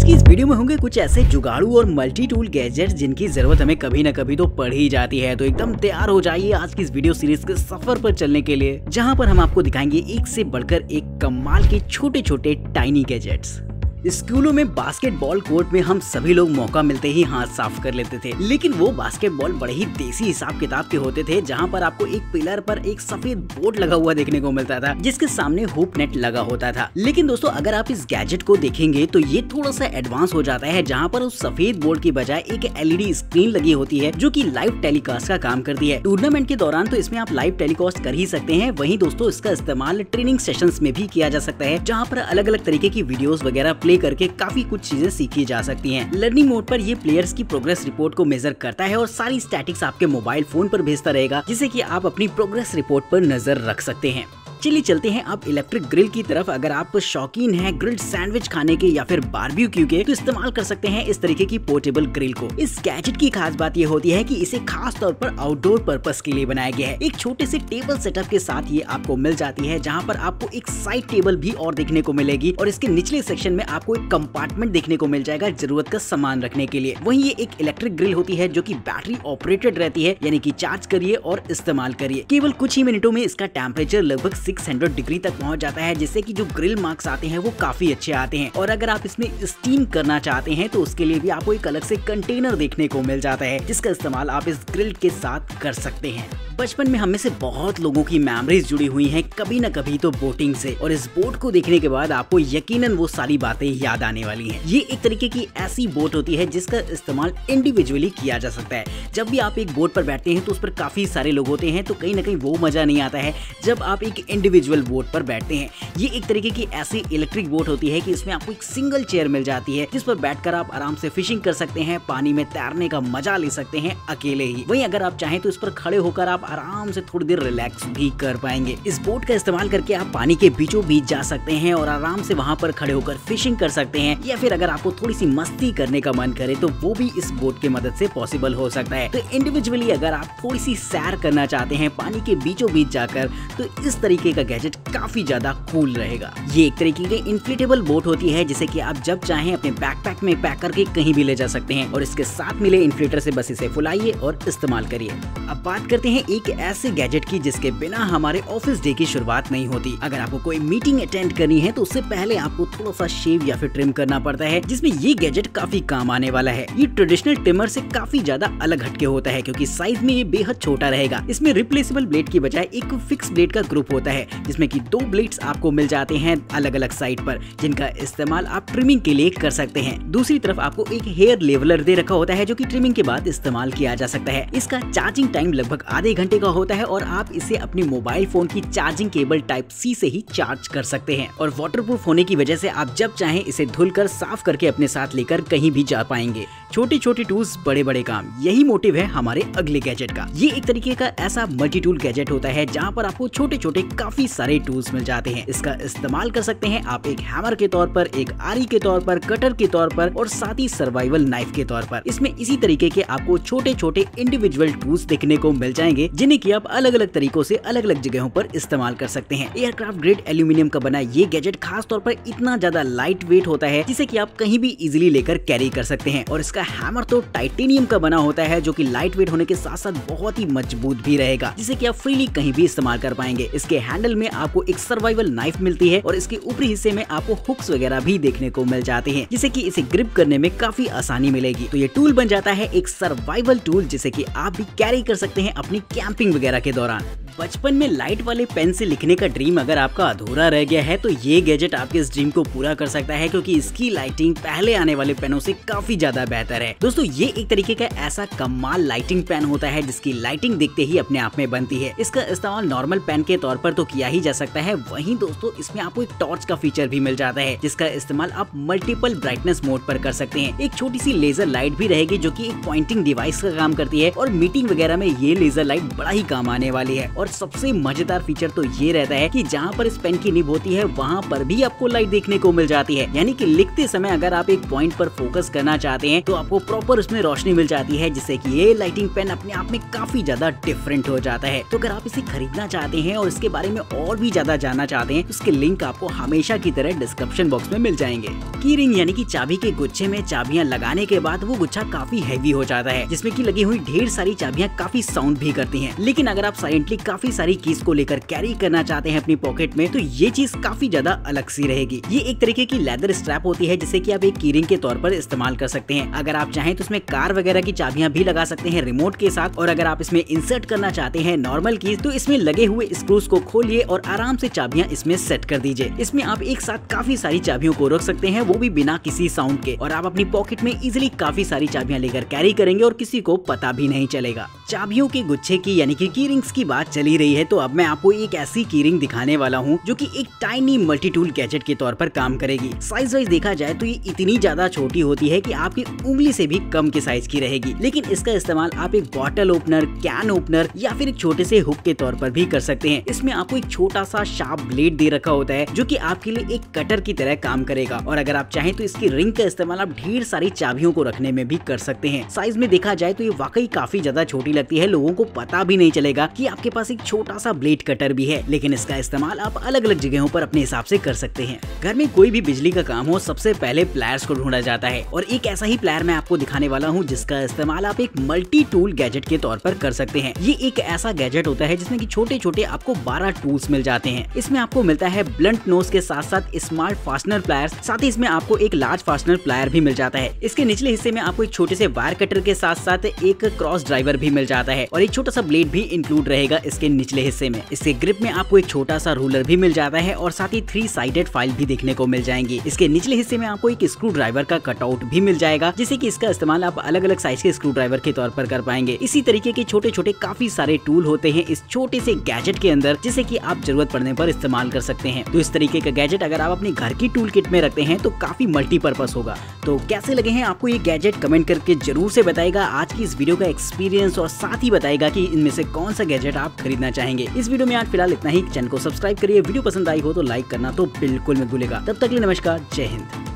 की इस वीडियो में होंगे कुछ ऐसे जुगाड़ू और मल्टी टूल गैजेट्स जिनकी जरूरत हमें कभी न कभी तो पड़ ही जाती है। तो एकदम तैयार हो जाइए आज की इस वीडियो सीरीज के सफर पर चलने के लिए, जहां पर हम आपको दिखाएंगे एक से बढ़कर एक कमाल के छोटे छोटे टाइनी गैजेट्स। स्कूलों में बास्केटबॉल कोर्ट में हम सभी लोग मौका मिलते ही हाथ साफ कर लेते थे, लेकिन वो बास्केटबॉल बड़े ही देसी हिसाब किताब के होते थे, जहां पर आपको एक पिलर पर एक सफेद बोर्ड लगा हुआ देखने को मिलता था जिसके सामने हुप नेट लगा होता था। लेकिन दोस्तों अगर आप इस गैजेट को देखेंगे तो ये थोड़ा सा एडवांस हो जाता है, जहां पर उस सफेद बोर्ड की बजाय एक एलईडी स्क्रीन लगी होती है जो कि लाइव टेलीकास्ट का काम करती है। टूर्नामेंट के दौरान तो इसमें आप लाइव टेलीकास्ट कर ही सकते हैं, वहीं दोस्तों इसका इस्तेमाल ट्रेनिंग सेशंस में भी किया जा सकता है, जहां पर अलग अलग तरीके की वीडियोस वगैरह प्ले करके काफी कुछ चीजें सीखी जा सकती हैं। लर्निंग मोड पर ये प्लेयर्स की प्रोग्रेस रिपोर्ट को मेजर करता है और सारी स्टैटिक्स आपके मोबाइल फोन पर भेजता रहेगा, जिससे कि आप अपनी प्रोग्रेस रिपोर्ट पर नजर रख सकते हैं। चलिए चलते हैं आप इलेक्ट्रिक ग्रिल की तरफ। अगर आप शौकीन हैं ग्रिल्ड सैंडविच खाने के या फिर बारबेक्यू के, तो इस्तेमाल कर सकते हैं इस तरीके की पोर्टेबल ग्रिल को। इस गैजेट की खास बात ये होती है कि इसे खास तौर पर आउटडोर पर्पस के लिए बनाया गया है। एक छोटे से टेबल सेटअप के साथ ये आपको मिल जाती है, जहाँ पर आपको एक साइड टेबल भी और देखने को मिलेगी और इसके निचले सेक्शन में आपको एक कंपार्टमेंट देखने को मिल जाएगा जरूरत का सामान रखने के लिए। वहीं ये एक इलेक्ट्रिक ग्रिल होती है जो की बैटरी ऑपरेटेड रहती है, यानी कि चार्ज करिए और इस्तेमाल करिए। केवल कुछ ही मिनटों में इसका टेम्परेचर लगभग 600 डिग्री पहुंच जाता है, जिससे कि जो ग्रिल मार्क्स आते हैं वो काफी अच्छे आते हैं। और अगर आप इसमें स्टीम करना चाहते हैं तो उसके लिए भी आपको एक अलग से कंटेनर देखने को मिल जाता है, जिसका इस्तेमाल आप इस ग्रिल के साथ कर सकते हैं। बचपन में हम में से बहुत लोगों की मेमोरीज जुड़ी हुई हैं कभी न कभी तो बोटिंग से, और इस बोट को देखने के बाद आपको यकीनन वो सारी बातें याद आने वाली हैं। ये एक तरीके की ऐसी बोट होती है जिसका इस्तेमाल इंडिविजुअली किया जा सकता है। जब भी आप एक बोट पर बैठते हैं तो उस पर काफी सारे लोग होते हैं, तो कहीं ना कहीं वो मजा नहीं आता है जब आप एक इंडिविजुअल बोट पर बैठते हैं। ये एक तरीके की ऐसी इलेक्ट्रिक बोट होती है कि इसमें आपको एक सिंगल चेयर मिल जाती है, जिस पर बैठकर आप आराम से फिशिंग कर सकते हैं, पानी में तैरने का मजा ले सकते हैं अकेले ही। वहीं अगर आप चाहें तो इस पर खड़े होकर आप आराम से थोड़ी देर रिलैक्स भी कर पाएंगे। इस बोट का इस्तेमाल करके आप पानी के बीचों बीच जा सकते हैं और आराम से वहां पर खड़े होकर फिशिंग कर सकते हैं, या फिर अगर आपको थोड़ी सी मस्ती करने का मन करे तो वो भी इस बोट की मदद से पॉसिबल हो सकता है। तो इंडिविजुअली अगर आप थोड़ी सी सैर करना चाहते हैं पानी के बीचों बीच जाकर, तो इस तरीके का गैजेट काफी ज्यादा कूल रहेगा। ये एक तरीके की इन्फ्लेटेबल बोट होती है जिसे कि आप जब चाहें अपने बैकपैक में पैक करके कहीं भी ले जा सकते हैं, और इसके साथ मिले इन्फ्लेटर से बस इसे फुलाइए और इस्तेमाल करिए। अब बात करते हैं एक ऐसे गैजेट की जिसके बिना हमारे ऑफिस डे की शुरुआत नहीं होती। अगर आपको कोई मीटिंग अटेंड करनी है तो उससे पहले आपको थोड़ा सा शेव या फिर ट्रिम करना पड़ता है, जिसमें ये गैजेट काफी काम आने वाला है। ये ट्रेडिशनल ट्रिमर से काफी ज्यादा अलग हटके होता है, क्योंकि साइज में ये बेहद छोटा रहेगा। इसमें रिप्लेसेबल ब्लेड की बजाय एक फिक्स ब्लेड का ग्रुप होता है, जिसमें कि 2 ब्लेड्स आपको मिल जाते हैं अलग अलग साइड पर, जिनका इस्तेमाल आप ट्रिमिंग के लिए कर सकते हैं। दूसरी तरफ आपको एक हेयर लेवलर दे रखा होता है जो कि ट्रिमिंग के बाद इस्तेमाल किया जा सकता है। इसका चार्जिंग टाइम लगभग आधे घंटे का होता है और आप इसे अपनी मोबाइल फोन की चार्जिंग केबल टाइप सी से ही चार्ज कर सकते हैं, और वाटरप्रूफ होने की वजह से आप जब चाहें इसे धुलकर साफ करके अपने साथ लेकर कहीं भी जा पाएंगे। छोटे छोटे टूल्स बड़े बड़े काम, यही मोटिव है हमारे अगले गैजेट का। ये एक तरीके का ऐसा मल्टी टूल गैजेट होता है जहाँ पर आपको छोटे छोटे काफी सारे टूल्स मिल जाते हैं। इसका इस्तेमाल कर सकते हैं आप एक हैमर के तौर पर, एक आरी के तौर पर, कटर के तौर पर, और साथ ही सर्वाइवल नाइफ के तौर पर। इसमें इसी तरीके के आपको छोटे छोटे इंडिविजुअल टूल्स देखने को मिल जाएंगे, जिन्हें कि आप अलग अलग तरीकों से अलग अलग जगहों पर इस्तेमाल कर सकते हैं। एयरक्राफ्ट ग्रेड एल्यूमिनियम का बना ये गैजेट खास तौर पर इतना ज्यादा लाइट वेट होता है जिसे कि आप कहीं भी इजीली लेकर कैरी कर सकते हैं, और इसका हैमर तो टाइटेनियम का बना होता है जो कि लाइट वेट होने के साथ साथ बहुत ही मजबूत भी रहेगा, जिसे कि आप फ्रीली कहीं भी इस्तेमाल कर पाएंगे। इसके हैंडल में आपको एक सर्वाइवल नाइफ मिलती है और इसके ऊपरी हिस्से में आपको हुक्स वगैरह भी देखने को मिल जाते हैं, जिसे कि इसे ग्रिप करने में काफी आसानी मिलेगी। तो ये टूल बन जाता है एक सर्वाइवल टूल, जिसे कि आप भी कैरी कर सकते हैं अपनी कैंपिंग वगैरह के दौरान। बचपन में लाइट वाले पेन से लिखने का ड्रीम अगर आपका अधूरा रह गया है तो ये गैजेट आपके इस ड्रीम को पूरा कर सकता है, क्योंकि इसकी लाइटिंग पहले आने वाले पेनों से काफी ज्यादा बेहतर है। दोस्तों ये एक तरीके का ऐसा कमाल लाइटिंग पेन होता है जिसकी लाइटिंग देखते ही अपने आप में बनती है। इसका इस्तेमाल नॉर्मल पेन के तौर पर तो किया ही जा सकता है, वहीं दोस्तों इसमें आपको एक टॉर्च का फीचर भी मिल जाता है, जिसका इस्तेमाल आप मल्टीपल ब्राइटनेस मोड पर कर सकते हैं। एक छोटी सी लेजर लाइट भी रहेगी जो कि एक पॉइंटिंग डिवाइस का काम करती है, और मीटिंग वगैरह में ये लेजर लाइट बड़ा ही काम आने वाली है। और सबसे मजेदार फीचर तो ये रहता है कि जहाँ पर इस पेन की निब होती है वहाँ पर भी आपको लाइट देखने को मिल जाती है, यानी कि लिखते समय अगर आप एक पॉइंट पर फोकस करना चाहते हैं तो आपको प्रॉपर उसमें रोशनी मिल जाती है, जिससे कि ये लाइटिंग पेन अपने आप में काफी ज्यादा डिफरेंट हो जाता है। तो अगर आप इसे खरीदना चाहते हैं और इसके बारे बारे में और भी ज्यादा जानना चाहते हैं, उसके लिंक आपको हमेशा की तरह डिस्क्रिप्शन बॉक्स में मिल जाएंगे। की रिंग यानी कि चाबी के गुच्छे में चाबियां लगाने के बाद वो गुच्छा काफी हैवी हो जाता है, जिसमें की लगी हुई ढेर सारी चाबियां काफी साउंड भी करती हैं। लेकिन अगर आप साइलेंटली काफी सारी कीज को लेकर कैरी करना चाहते हैं अपनी पॉकेट में, तो ये चीज काफी ज्यादा अलग सी रहेगी। ये एक तरीके की लेदर स्ट्रैप होती है, जिसे कि आप एक की रिंग के तौर पर इस्तेमाल कर सकते हैं। अगर आप चाहें तो इसमें कार वगैरह की चाबियां भी लगा सकते हैं रिमोट के साथ, और अगर आप इसमें इंसर्ट करना चाहते हैं नॉर्मल कीज, तो इसमें लगे हुए स्क्रूज को खोलिए और आराम से चाबियां इसमें सेट कर दीजिए। इसमें आप एक साथ काफी सारी चाबियों को रख सकते हैं, वो भी बिना किसी साउंड के, और आप अपनी पॉकेट में इजिली काफी सारी चाबियां लेकर कैरी करेंगे और किसी को पता भी नहीं चलेगा। चाबियों के गुच्छे की यानी कि की रिंग्स की बात चली रही है, तो अब मैं आपको एक ऐसी की रिंग दिखाने वाला हूँ जो कि एक टाइनी मल्टी टूल गैजेट के तौर पर काम करेगी। साइज वाइज देखा जाए तो ये इतनी ज्यादा छोटी होती है कि आपकी उंगली से भी कम के साइज की रहेगी, लेकिन इसका इस्तेमाल आप एक बॉटल ओपनर, कैन ओपनर या फिर एक छोटे से हुक के तौर पर भी कर सकते हैं। इसमें आपको एक छोटा सा शार्प ब्लेड दे रखा होता है, जो कि आपके लिए एक कटर की तरह काम करेगा, और अगर आप चाहें तो इसकी रिंग का इस्तेमाल आप ढेर सारी चाबियों को रखने में भी कर सकते हैं। साइज में देखा जाए तो ये वाकई काफी ज्यादा छोटी लगती है, लोगों को पता भी नहीं चलेगा कि आपके पास एक छोटा सा ब्लेड कटर भी है, लेकिन इसका इस्तेमाल आप अलग अलग जगहों पर अपने हिसाब से कर सकते हैं। घर में कोई भी बिजली का काम हो, सबसे पहले प्लायर्स को ढूंढा जाता है, और एक ऐसा ही प्लायर मैं आपको दिखाने वाला हूँ जिसका इस्तेमाल आप एक मल्टी टूल गैजेट के तौर पर कर सकते हैं। ये एक ऐसा गैजेट होता है जिसमें कि छोटे छोटे आपको 12 टूल्स मिल जाते हैं। इसमें आपको मिलता है ब्लंट नोज के साथ साथ स्मार्ट फास्टनर प्लायर्स, साथ ही इसमें आपको एक लार्ज फास्टनर प्लायर भी मिल जाता है। इसके निचले हिस्से में आपको एक छोटे से वायर कटर के साथ साथ एक क्रॉस ड्राइवर भी मिल जाता है, और एक छोटा सा ब्लेड भी इंक्लूड रहेगा इसके निचले हिस्से में। इसके ग्रिप में आपको एक छोटा सा रूलर भी मिल जाता है, और साथ ही 3 साइडेड फाइल भी देखने को मिल जाएंगी। इसके निचले हिस्से में आपको एक स्क्रू ड्राइवर का कटआउट भी मिल जाएगा, जिससे कि इसका इस्तेमाल आप अलग अलग साइज के स्क्रू ड्राइवर के तौर पर कर पाएंगे। इसी तरीके के छोटे छोटे काफी सारे टूल होते हैं इस छोटे से गैजेट के अंदर, जिसे कि आप जरूरत पड़ने पर इस्तेमाल कर सकते हैं। तो इस तरीके का गैजेट अगर आप अपने घर की टूल किट में रखते हैं तो काफी मल्टीपर्पज होगा। तो कैसे लगे हैं आपको ये गैजेट, कमेंट करके जरूर से बताइएगा आज की इस वीडियो का एक्सपीरियंस, और साथ ही बताइएगा कि इनमें से कौन सा गैजेट आप खरीदना चाहेंगे। इस वीडियो में आज फिलहाल इतना ही। चैनल को सब्सक्राइब करिए, वीडियो पसंद आई हो तो लाइक करना तो बिल्कुल मत भूलिएगा। तब तक के लिए नमस्कार, जय हिंद।